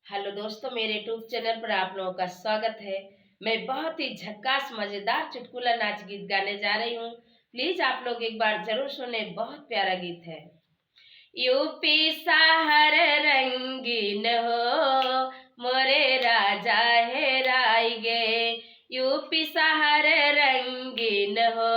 Hello दोस्तों, मेरे YouTube channel पर आप लोगों का स्वागत है। मैं बहुत ही झक्कास मजेदार चुटकुला नाच गीत गाने जा रही हूँ। प्लीज आप लोग एक बार जरूर सुने, बहुत प्यारा गीत है। यूपी शहर रंगीन हो, मोरे राजा हेराई गे। यूपी शहर रंगीन हो,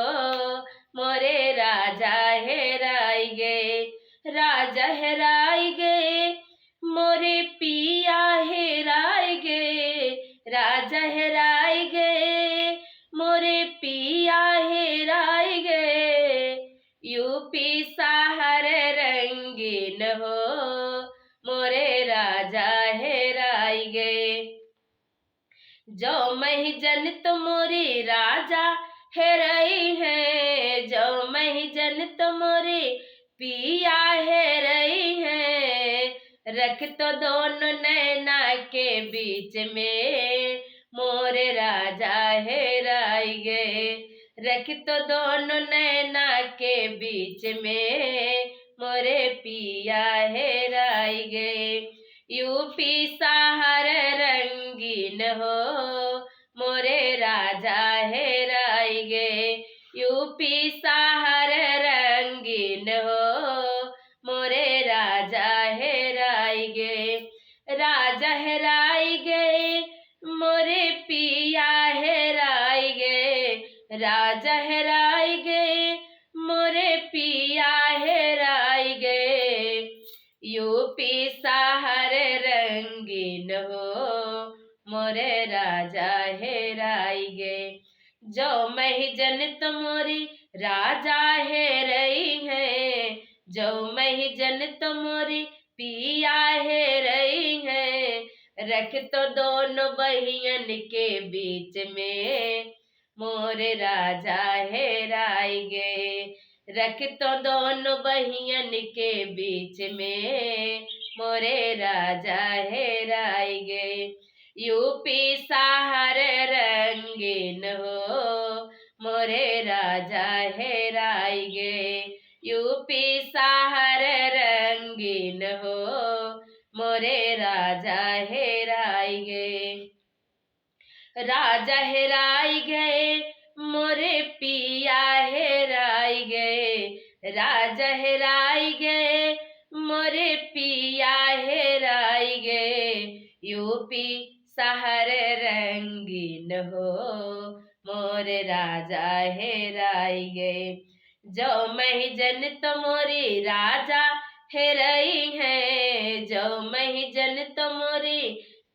मोरे राजा हेराई गे। राजा हेराई गे, मोरे पिया हेराय गे। राजा हेराय गे, मोरे पिया हेराय गे। यूपी शहर रंगीन हो, मोरे राजा हेराय गे। जो मही जन तुमोरी राजा हेरई है, जो मही जन तुमोरी पिया हेरई है। रख तो दोनों नैना के बीच में, मोरे राजा हेराई गे। रख तो दोनों नैना के बीच में, मोरे पिया हेराई गे। यूपी शहर रंगीन हो, मोरे राजा हेराई गे। यूपी शहर रंगीन हो, मोरे राजा हेराई गे। राजा हेराई गे, मोरे पिया हेराई गे। राजा हेराई गे, मोरे पिया हेराई गे। यूपी शहर रंगीन हो, मोरे राजा हेराई गे। जो मही जन तुमोरी राजा हेरई है, जो मही जन तुमोरी पिया हेरई है। रख तो दोनों बहियन के बीच में, मोरे राजा हेराई गे। रख तो दोनों बहियन के बीच में, मोरे राजा हेराई गे। यूपी शहर रंगीन हो, मोरे राजा हेराई गे। यूपी शहर रंगीन हो, मोरे राजा हेराई गे। राजा हेराई गए, मोरे पिया हेराई गए। राजा हेराई गए, मोरे पिया हेराई गए। यूपी शहर रंगीन हो, मोरे राजा हेराई गए। जो मही जन तुमोरी राजा हेरई है, जो मही जन तुमोरी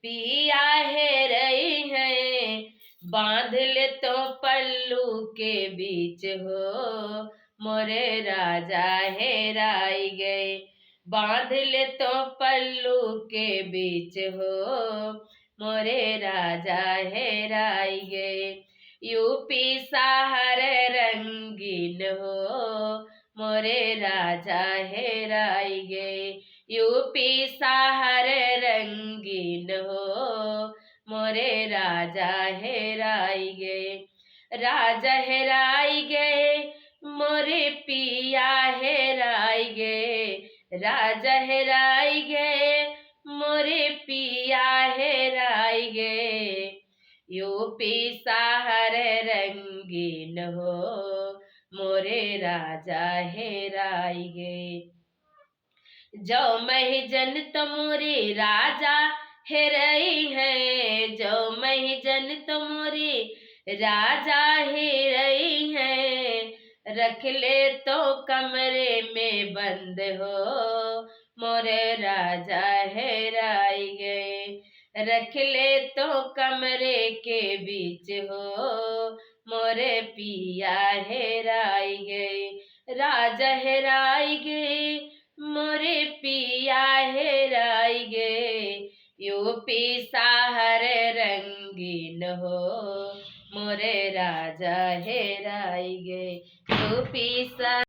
पिया हेरई है। बांध ले तो पल्लू के बीच हो, मोरे राजा हेराई गए। बांध ले तो पल्लू के बीच हो, मोरे राजा हेराई गए। यूपी शहर रंगीन हो, मोरे राजा हेराई गए। यूपी शहर रंगीन हो, मोरे राजा हेराई गए। राजा हेराई गए, मोरे पिया हेराई गए। राजा हेराई गए, मोरे पिया हेराई गए। यूपी शहर रंगीन हो, मोरे राजा हेराई गए। जो मही जन तुमोरी राजा हेरई है, जो मही जन तुमोरी राजा हेरई है। रख ले तो कमरे में बंद हो, मोरे राजा हेराई गए। रख ले तो कमरे के बीच हो, मोरे पिया हेराई गए। राजा हेराई गए, मोरे पिया हेराई गे। यूपी शहर रंगीन हो, मोरे राजा हेराई गे। यूपी